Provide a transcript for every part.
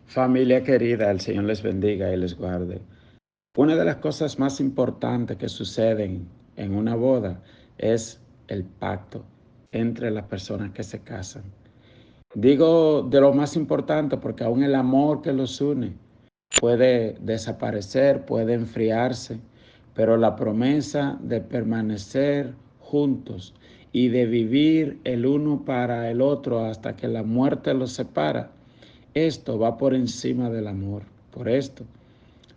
Familia querida, el Señor les bendiga y les guarde. Una de las cosas más importantes que suceden en una boda es el pacto entre las personas que se casan. Digo de lo más importante porque aún el amor que los une puede desaparecer, puede enfriarse, pero la promesa de permanecer juntos y de vivir el uno para el otro hasta que la muerte los separa, esto va por encima del amor. Por esto,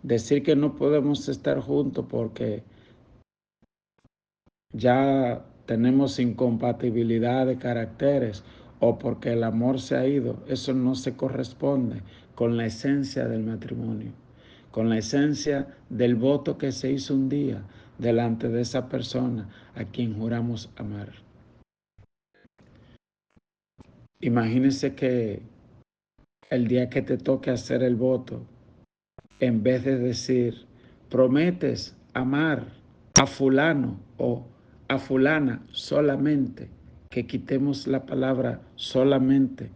decir que no podemos estar juntos porque ya tenemos incompatibilidad de caracteres o porque el amor se ha ido, eso no se corresponde con la esencia del matrimonio, con la esencia del voto que se hizo un día delante de esa persona a quien juramos amar. Imagínese que el día que te toque hacer el voto, en vez de decir, prometes amar a fulano o a fulana solamente, que quitemos la palabra solamente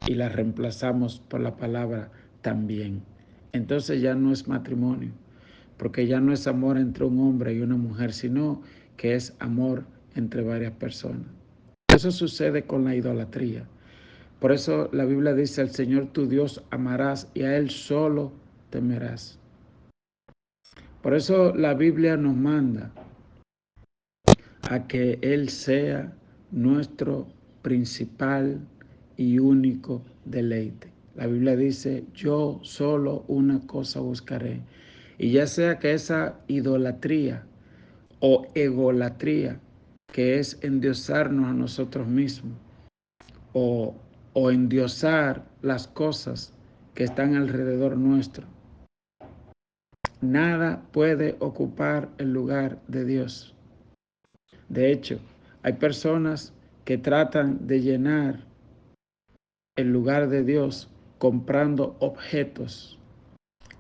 y la reemplazamos por la palabra también. Entonces ya no es matrimonio, porque ya no es amor entre un hombre y una mujer, sino que es amor entre varias personas. Eso sucede con la idolatría. Por eso la Biblia dice, al Señor tu Dios amarás y a Él solo temerás. Por eso la Biblia nos manda a que Él sea nuestro principal y único deleite. La Biblia dice, yo solo una cosa buscaré. Y ya sea que esa idolatría o egolatría, que es endiosarnos a nosotros mismos, o, o endiosar las cosas que están alrededor nuestro, nada puede ocupar el lugar de Dios. De hecho, hay personas que tratan de llenar el lugar de Dios comprando objetos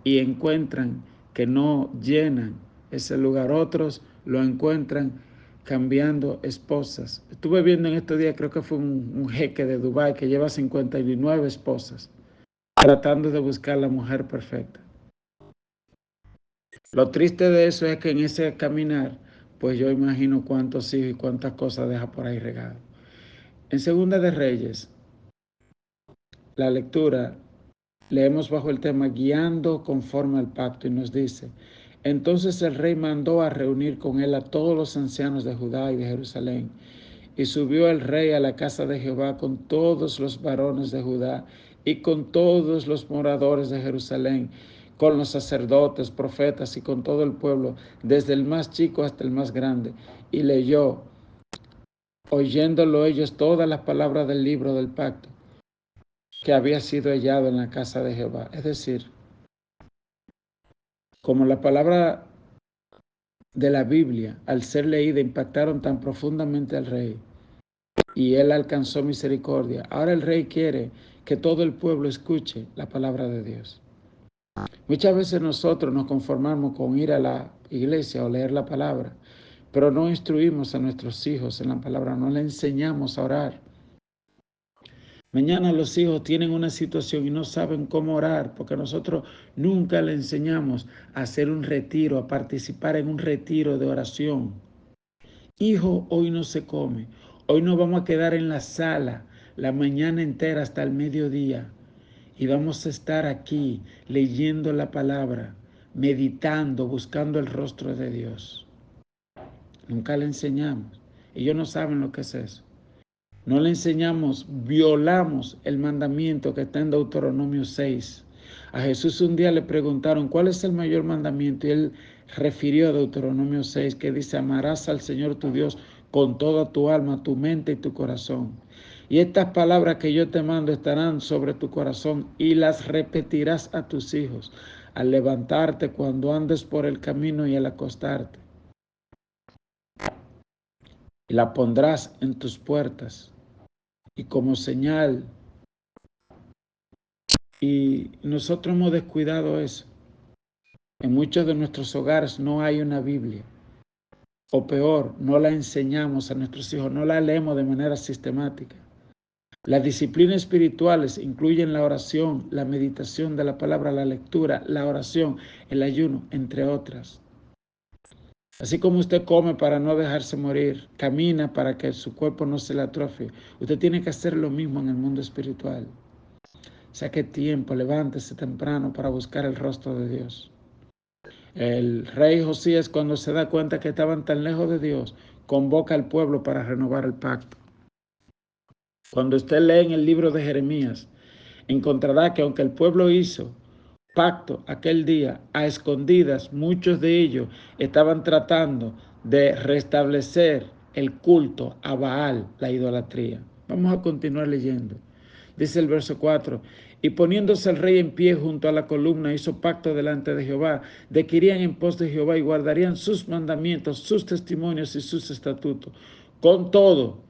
y encuentran que no llenan ese lugar. Otros lo encuentran cambiando esposas. Estuve viendo en estos días, creo que fue un jeque de Dubái que lleva 59 esposas, tratando de buscar la mujer perfecta. Lo triste de eso es que en ese caminar, pues yo imagino cuántos hijos y cuántas cosas deja por ahí regado. En Segunda de Reyes, la lectura, leemos bajo el tema guiando conforme al pacto y nos dice, entonces el rey mandó a reunir con él a todos los ancianos de Judá y de Jerusalén. Y subió el rey a la casa de Jehová con todos los varones de Judá y con todos los moradores de Jerusalén, con los sacerdotes, profetas y con todo el pueblo, desde el más chico hasta el más grande. Y leyó, oyéndolo ellos, todas las palabras del libro del pacto que había sido hallado en la casa de Jehová. Es decir, como la palabra de la Biblia, al ser leída, impactaron tan profundamente al rey, y él alcanzó misericordia. Ahora el rey quiere que todo el pueblo escuche la palabra de Dios. Muchas veces nosotros nos conformamos con ir a la iglesia o leer la palabra, pero no instruimos a nuestros hijos en la palabra, no le enseñamos a orar. Mañana los hijos tienen una situación y no saben cómo orar porque nosotros nunca le enseñamos a hacer un retiro, a participar en un retiro de oración. Hijo, hoy no se come. Hoy nos vamos a quedar en la sala la mañana entera hasta el mediodía y vamos a estar aquí leyendo la palabra, meditando, buscando el rostro de Dios. Nunca le enseñamos. Ellos no saben lo que es eso. No le enseñamos, violamos el mandamiento que está en Deuteronomio 6. A Jesús un día le preguntaron, ¿cuál es el mayor mandamiento? Y él refirió a Deuteronomio 6, que dice, amarás al Señor tu Dios con toda tu alma, tu mente y tu corazón. Y estas palabras que yo te mando estarán sobre tu corazón y las repetirás a tus hijos al levantarte cuando andes por el camino y al acostarte. Y la pondrás en tus puertas y como señal. Y nosotros hemos descuidado eso. En muchos de nuestros hogares no hay una Biblia. O peor, no la enseñamos a nuestros hijos, no la leemos de manera sistemática. Las disciplinas espirituales incluyen la oración, la meditación de la palabra, la lectura, la oración, el ayuno, entre otras. Así como usted come para no dejarse morir, camina para que su cuerpo no se le atrofie, usted tiene que hacer lo mismo en el mundo espiritual. Saque tiempo, levántese temprano para buscar el rostro de Dios. El rey Josías, cuando se da cuenta que estaban tan lejos de Dios, convoca al pueblo para renovar el pacto. Cuando usted lee en el libro de Jeremías, encontrará que aunque el pueblo hizo pacto aquel día a escondidas, muchos de ellos estaban tratando de restablecer el culto a Baal, la idolatría. Vamos a continuar leyendo. Dice el verso 4, y poniéndose el rey en pie junto a la columna, hizo pacto delante de Jehová, de que irían en pos de Jehová y guardarían sus mandamientos, sus testimonios y sus estatutos, con todo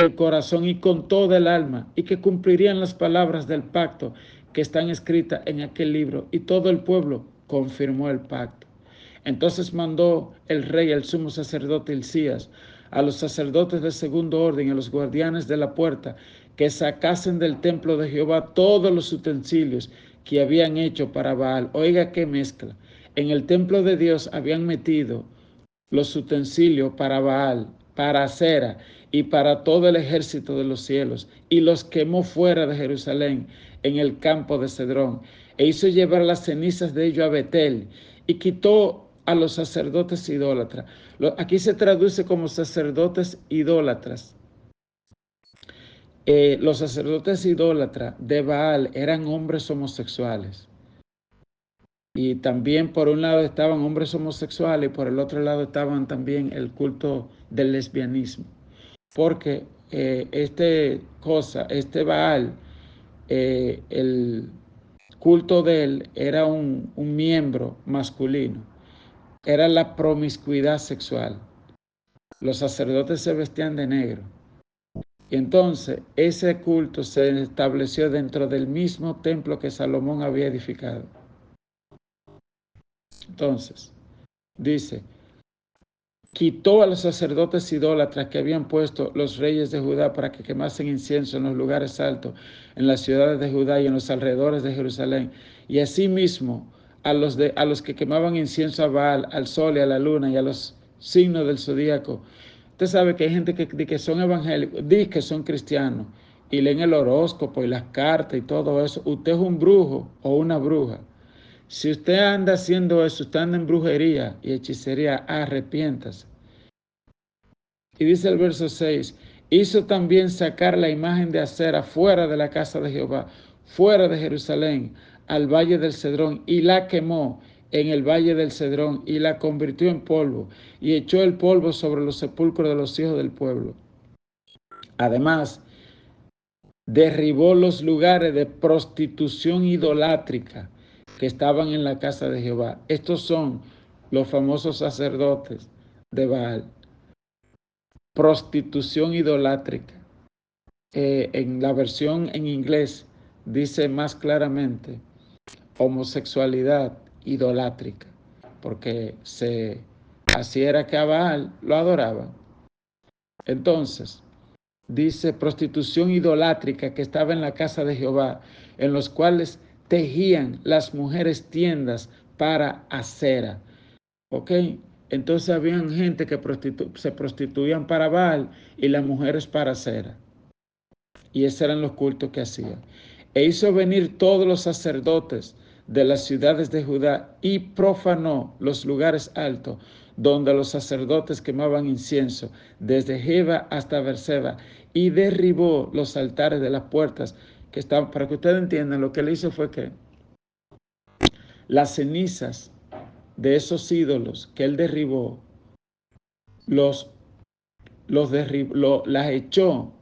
el corazón y con toda el alma, y que cumplirían las palabras del pacto que están escritas en aquel libro. Y todo el pueblo confirmó el pacto. Entonces mandó el rey al sumo sacerdote Hilcías, a los sacerdotes de segundo orden, a los guardianes de la puerta, que sacasen del templo de Jehová todos los utensilios que habían hecho para Baal. Oiga qué mezcla. En el templo de Dios habían metido los utensilios para Baal, para Acera y para todo el ejército de los cielos, y los quemó fuera de Jerusalén en el campo de Cedrón, e hizo llevar las cenizas de ellos a Betel, y quitó a los sacerdotes idólatras. Aquí se traduce como sacerdotes idólatras. Los sacerdotes idólatras de Baal eran hombres homosexuales. Y también por un lado estaban hombres homosexuales y por el otro lado estaban también el culto del lesbianismo. Porque este Baal, el culto de él era un miembro masculino. Era la promiscuidad sexual. Los sacerdotes se vestían de negro. Y entonces ese culto se estableció dentro del mismo templo que Salomón había edificado. Entonces, dice, quitó a los sacerdotes idólatras que habían puesto los reyes de Judá para que quemasen incienso en los lugares altos, en las ciudades de Judá y en los alrededores de Jerusalén, y asimismo a los que quemaban incienso a Baal, al sol y a la luna y a los signos del zodíaco. Usted sabe que hay gente que son evangélicos, dice que son cristianos, y leen el horóscopo y las cartas y todo eso. Usted es un brujo o una bruja. Si usted anda haciendo eso, usted anda en brujería y hechicería, arrepiéntase. Y dice el verso 6, hizo también sacar la imagen de Acera fuera de la casa de Jehová, fuera de Jerusalén, al valle del Cedrón, y la quemó en el valle del Cedrón, y la convirtió en polvo, y echó el polvo sobre los sepulcros de los hijos del pueblo. Además, derribó los lugares de prostitución idolátrica que estaban en la casa de Jehová. Estos son los famosos sacerdotes de Baal. Prostitución idolátrica. En la versión en inglés dice más claramente homosexualidad idolátrica, porque así era que a Baal lo adoraban. Entonces, dice prostitución idolátrica que estaba en la casa de Jehová, en los cuales tejían las mujeres tiendas para Acera. ¿Ok? Entonces habían gente que se prostituían para Baal y las mujeres para Acera. Y esos eran los cultos que hacían. E hizo venir todos los sacerdotes de las ciudades de Judá y profanó los lugares altos donde los sacerdotes quemaban incienso, desde Jeba hasta Berseba, y derribó los altares de las puertas que estaban. Para que ustedes entiendan, lo que él hizo fue que las cenizas de esos ídolos que él derribó, las echó,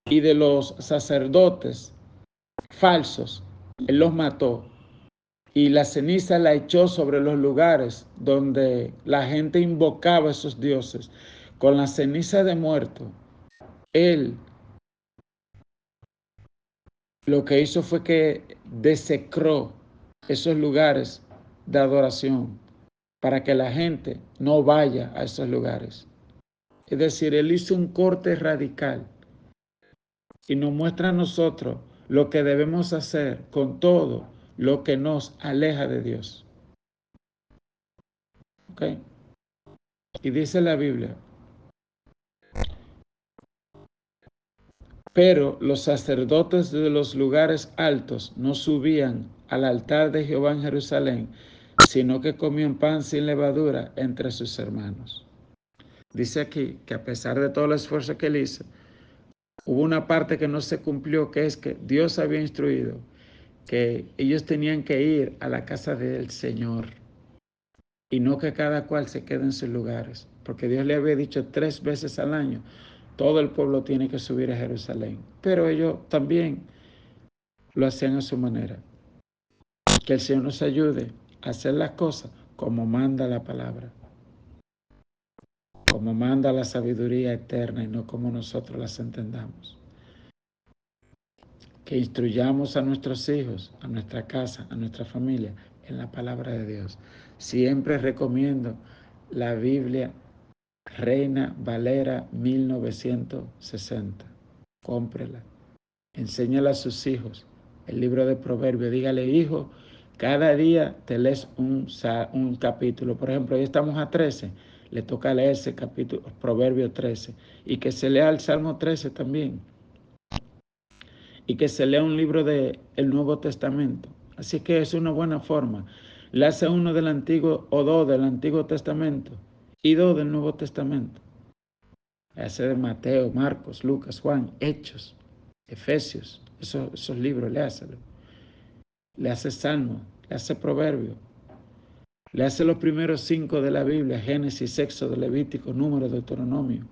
y de los sacerdotes falsos, él los mató, y la ceniza la echó sobre los lugares donde la gente invocaba a esos dioses. Con la ceniza de muerto, él lo que hizo fue que desecró esos lugares de adoración para que la gente no vaya a esos lugares. Es decir, él hizo un corte radical y nos muestra a nosotros lo que debemos hacer con todo lo que nos aleja de Dios. ¿Ok? Y dice la Biblia, pero los sacerdotes de los lugares altos no subían al altar de Jehová en Jerusalén, sino que comían pan sin levadura entre sus hermanos. Dice aquí que a pesar de todo el esfuerzo que él hizo, hubo una parte que no se cumplió, que es que Dios había instruido que ellos tenían que ir a la casa del Señor y no que cada cual se quede en sus lugares, porque Dios le había dicho 3 veces al año, todo el pueblo tiene que subir a Jerusalén, pero ellos también lo hacían a su manera. Que el Señor nos ayude a hacer las cosas como manda la palabra, como manda la sabiduría eterna y no como nosotros las entendamos. Que instruyamos a nuestros hijos, a nuestra casa, a nuestra familia en la palabra de Dios. Siempre recomiendo la Biblia Reina Valera 1960. Cómprela. Enséñale a sus hijos el libro de Proverbios. Dígale, hijo, cada día te lees un capítulo. Por ejemplo, hoy estamos a 13. Le toca leer ese capítulo, Proverbio 13. Y que se lea el Salmo 13 también. Y que se lea un libro del Nuevo Testamento. Así que es una buena forma. Le hace uno del Antiguo o dos del Antiguo Testamento y dos del Nuevo Testamento. Le hace de Mateo, Marcos, Lucas, Juan, Hechos, Efesios. Esos libros le hace. Le hace Salmo, le hace Proverbio. Le hace los primeros 5 de la Biblia, Génesis, Éxodo, Levítico, Número, Deuteronomio.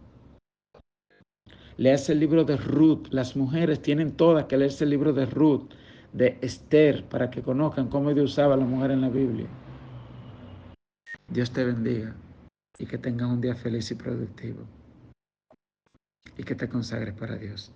Le hace el libro de Ruth. Las mujeres tienen todas que leerse el libro de Ruth, de Esther, para que conozcan cómo Dios usaba a la mujer en la Biblia. Dios te bendiga y que tengas un día feliz y productivo y que te consagres para Dios.